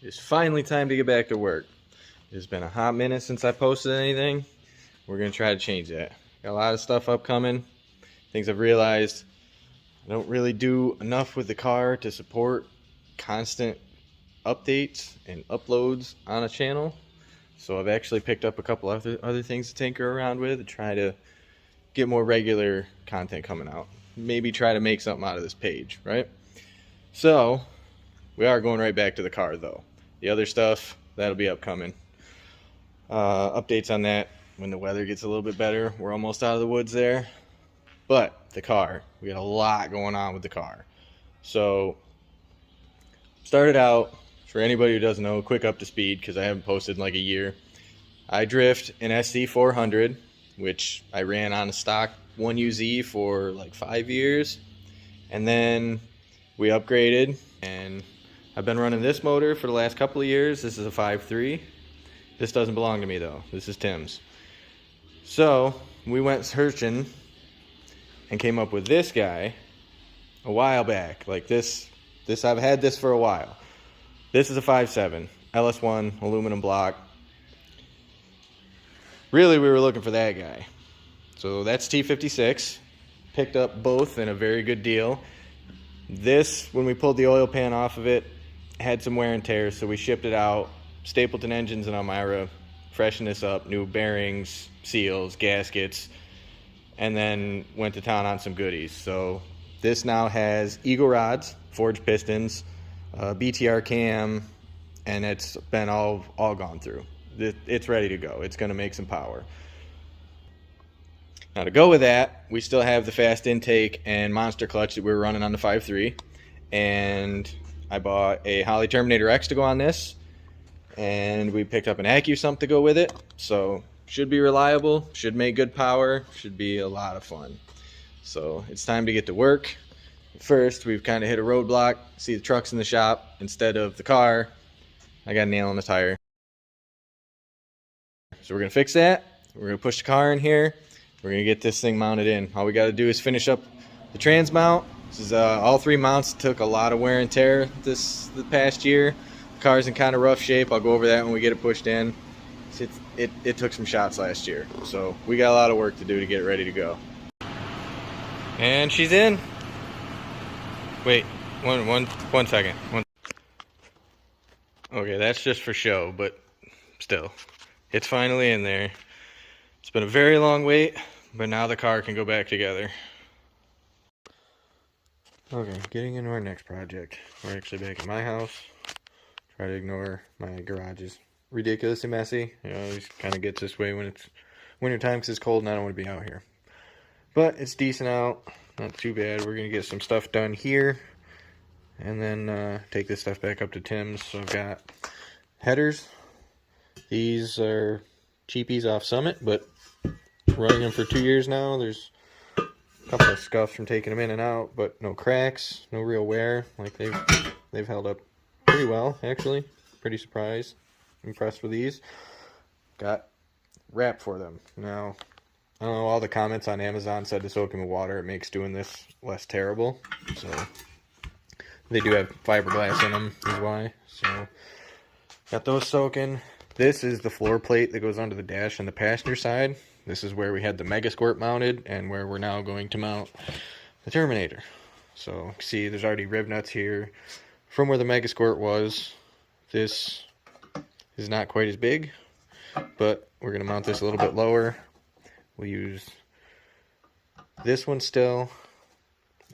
It's finally time to get back to work. It's been a hot minute since I posted anything. We're going to try to change that. Got a lot of stuff upcoming. Things I've realized I don't really do enough with the car to support constant updates and uploads on a channel. So I've actually picked up a couple other things to tinker around with to try to get more regular content coming out. Maybe try to make something out of this page, right? So we are going right back to the car though. The other stuff, that'll be upcoming. Updates on that when the weather gets a little bit better. We're almost out of the woods there. But the car, we got a lot going on with the car. So started out, for anybody who doesn't know, quick up to speed because I haven't posted in like a year. I drift an SC400, which I ran on a stock 1UZ for like 5 years. And then we upgraded and I've been running this motor for the last couple of years. This is a 5.3. This doesn't belong to me though. This is Tim's. So we went searching and came up with this guy a while back. Like this I've had this for a while. This is a 5.7 LS1 aluminum block. Really, we were looking for that guy. So that's T56. Picked up both in a very good deal. This, when we pulled the oil pan off of it, had some wear and tear, so we shipped it out. Stapleton Engines in Elmira, freshened this up, new bearings, seals, gaskets, and then went to town on some goodies. So this now has Eagle rods, forged pistons, BTR cam, and it's been all gone through. It's ready to go. It's going to make some power. Now to go with that, we still have the fast intake and monster clutch that we were running on the 5.3, and I bought a Holley Terminator X to go on this, and we picked up an AccuSump to go with it. So should be reliable, should make good power, should be a lot of fun. So it's time to get to work. First, we've kind of hit a roadblock. See the truck's in the shop instead of the car. I got a nail in the tire. So we're gonna fix that. We're gonna push the car in here. We're gonna get this thing mounted in. All we gotta do is finish up the trans mount. This is all three mounts took a lot of wear and tear the past year. The car's in kind of rough shape. I'll go over that when we get it pushed in. It took some shots last year, so we got a lot of work to do to get it ready to go. And she's in. Wait, one second. Okay, that's just for show, but still, it's finally in there. It's been a very long wait, but now the car can go back together. Okay, getting into our next project. We're actually back at my house. Try to ignore my garage is ridiculously messy. You know, it just kind of gets this way when it's winter time because it's cold and I don't want to be out here. But it's decent out, not too bad. We're going to get some stuff done here and then take this stuff back up to Tim's. So I've got headers. These are cheapies off Summit, but running them for 2 years now. There's a couple of scuffs from taking them in and out, but no cracks, no real wear. Like they've held up pretty well, actually. Pretty surprised, impressed with these. Got wrap for them. Now, I don't know, all the comments on Amazon said to soak them in water. It makes doing this less terrible. So they do have fiberglass in them, is why. So got those soaking. This is the floor plate that goes under the dash on the passenger side. This is where we had the Mega Squirt mounted and where we're now going to mount the Terminator. So see, there's already rib nuts here. From where the Mega Squirt was, this is not quite as big, but we're going to mount this a little bit lower. We'll use this one still,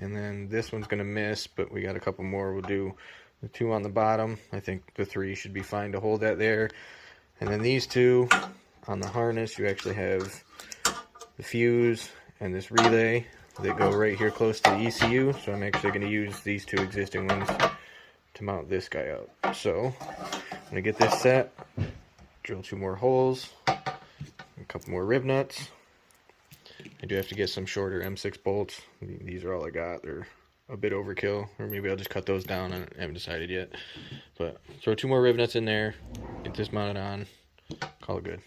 and then this one's going to miss, but we got a couple more. We'll do the two on the bottom. I think the three should be fine to hold that there. And then these two on the harness, you actually have the fuse and this relay that go right here close to the ECU. So I'm actually going to use these two existing ones to mount this guy up. So I'm going to get this set, drill 2 more holes, a couple more rib nuts. I do have to get some shorter M6 bolts. These are all I got. They're a bit overkill, or maybe I'll just cut those down. I haven't decided yet. But throw 2 more rib nuts in there, get this mounted on, call it good.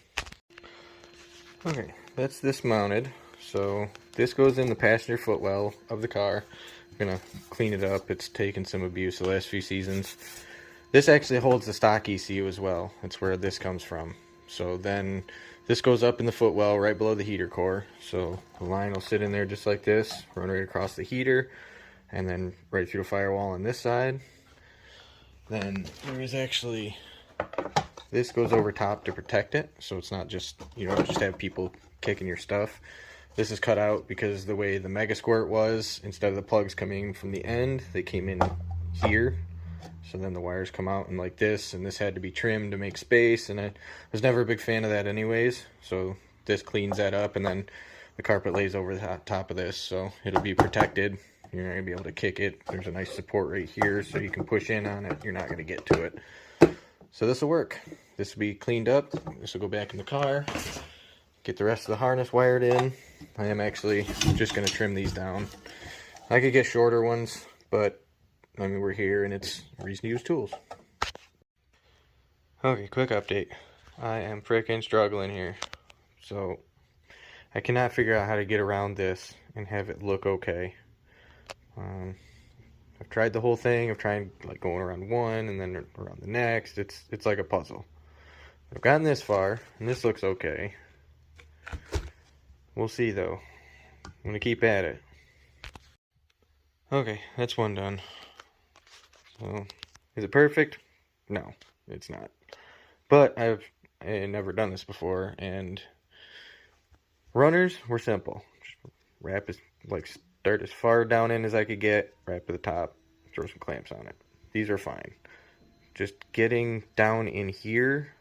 Okay, that's this mounted. So this goes in the passenger footwell of the car. I'm gonna clean it up. It's taken some abuse the last few seasons. This actually holds the stock ECU as well. That's where this comes from. So then this goes up in the footwell right below the heater core. So the line will sit in there just like this, run right across the heater, and then right through the firewall on this side. Then there is actually, this goes over top to protect it, so it's not just, you don't just have people kicking your stuff. This is cut out because the way the Mega Squirt was, instead of the plugs coming from the end, they came in here. So then the wires come out and like this, and this had to be trimmed to make space, and I was never a big fan of that anyways. So this cleans that up, and then the carpet lays over the top of this, so it'll be protected. You're not going to be able to kick it. There's a nice support right here so you can push in on it. You're not going to get to it. So this will work. This will be cleaned up. This will go back in the car. Get the rest of the harness wired in. I am actually just going to trim these down. I could get shorter ones, but I mean, we're here and it's reason to use tools. Okay, quick update. I am freaking struggling here. So I cannot figure out how to get around this and have it look okay. I've tried the whole thing. I've tried like going around one and then around the next. It's like a puzzle. I've gotten this far and this looks okay. We'll see though. I'm gonna keep at it. Okay, that's one done. So, is it perfect? No, it's not. But I had never done this before, and runners were simple. Just wrap as start as far down in as I could get, wrap at the top, throw some clamps on it. These are fine. Just getting down in here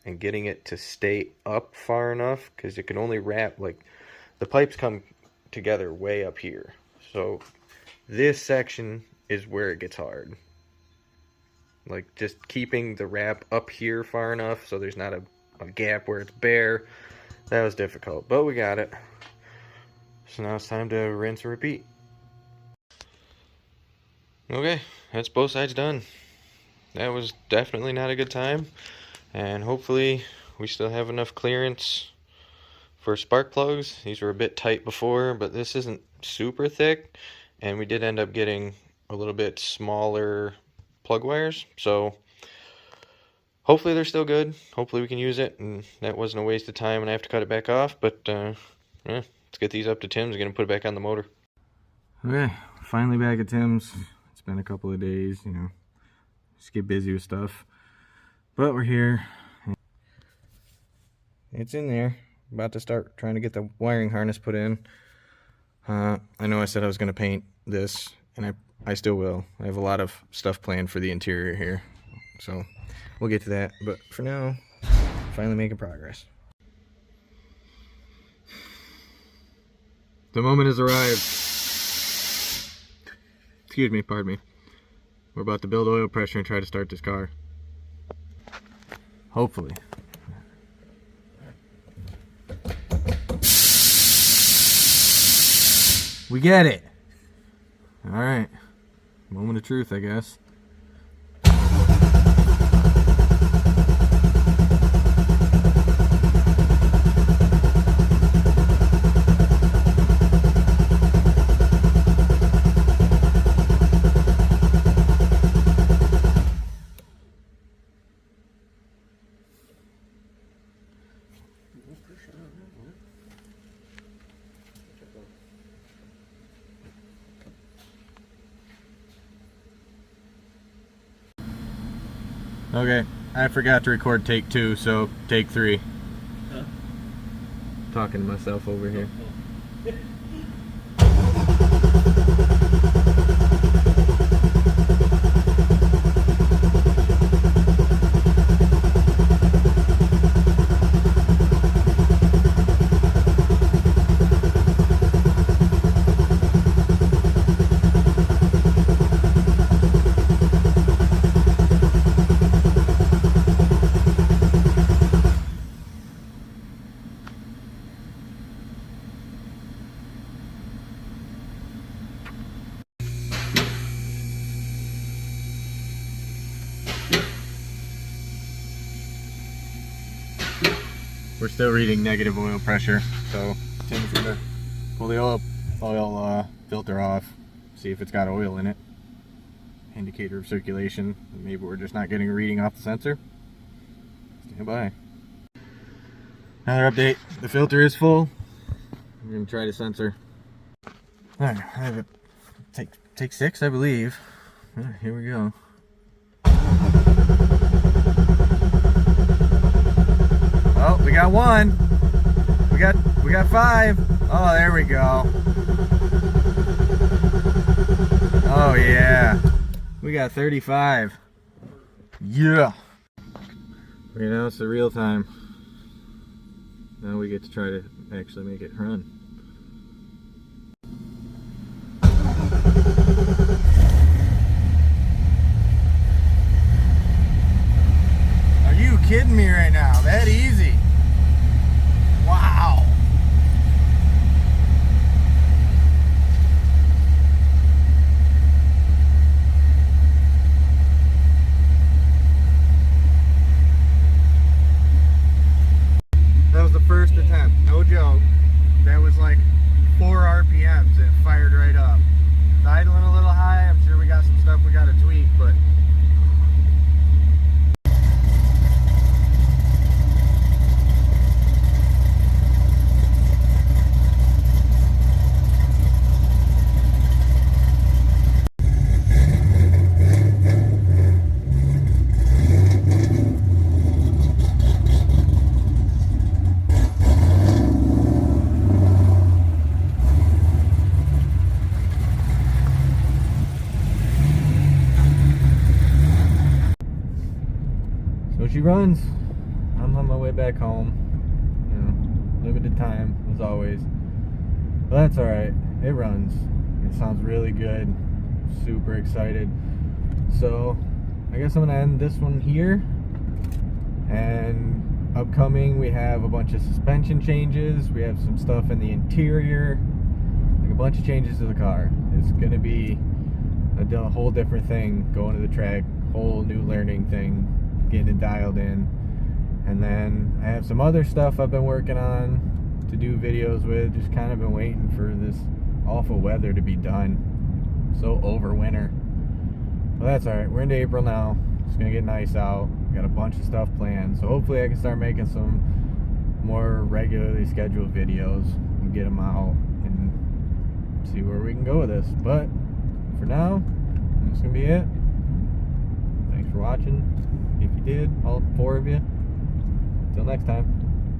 and getting it to stay up far enough, because it can only wrap, like, the pipes come together way up here. So this section is where it gets hard. Like, just keeping the wrap up here far enough so there's not a gap where it's bare. That was difficult, but we got it. So now it's time to rinse and repeat. Okay, that's both sides done. That was definitely not a good time. And hopefully we still have enough clearance for spark plugs. These were a bit tight before, but this isn't super thick. And we did end up getting a little bit smaller plug wires. So hopefully they're still good. Hopefully we can use it. And that wasn't a waste of time and I have to cut it back off. But yeah, let's get these up to Tim's. I'm going to put it back on the motor. Okay, finally back at Tim's. It's been a couple of days, you know. Just get busy with stuff. But we're here. It's in there. About to start trying to get the wiring harness put in. I know I said I was going to paint this, and I still will. I have a lot of stuff planned for the interior here. So we'll get to that. But for now, finally making progress. The moment has arrived. Excuse me, pardon me. We're about to build oil pressure and try to start this car. Hopefully. We get it. All right. Moment of truth, I guess. Okay, I forgot to record take 2, so take 3. Huh? Talking to myself over here. We're still reading negative oil pressure, so Tim's gonna pull the oil filter off, see if it's got oil in it. indicator of circulation. Maybe we're just not getting a reading off the sensor. Stand by. Another update. The filter is full. I'm going to try the sensor. Alright, I have it. Take 6, I believe. Here we go. Oh, we got 1. We got 5. Oh, there we go. Oh yeah. We got 35. Yeah. Right now it's the real time. Now we get to try to actually make it run. Are you kidding me right now? That easy? Wow. That was the first attempt, no joke. That was like 4 RPMs and it fired right up. It's idling a little high. I'm sure we got some stuff we got to tweak, but so she runs. I'm on my way back home. You know, limited time as always. But that's alright. It runs. It sounds really good. Super excited. So I guess I'm gonna end this one here. And upcoming we have a bunch of suspension changes. We have some stuff in the interior. Like a bunch of changes to the car. It's gonna be a whole different thing going to the track. Whole new learning thing. Getting it dialed in. And then I have some other stuff I've been working on to do videos with. Just kind of been waiting for this awful weather to be done. So over winter. Well, that's alright. We're into April now. It's gonna get nice out. Got a bunch of stuff planned. So hopefully I can start making some more regularly scheduled videos and get them out and see where we can go with this. But for now, that's gonna be it. Thanks for watching. If you did, all 4 of you. Until next time.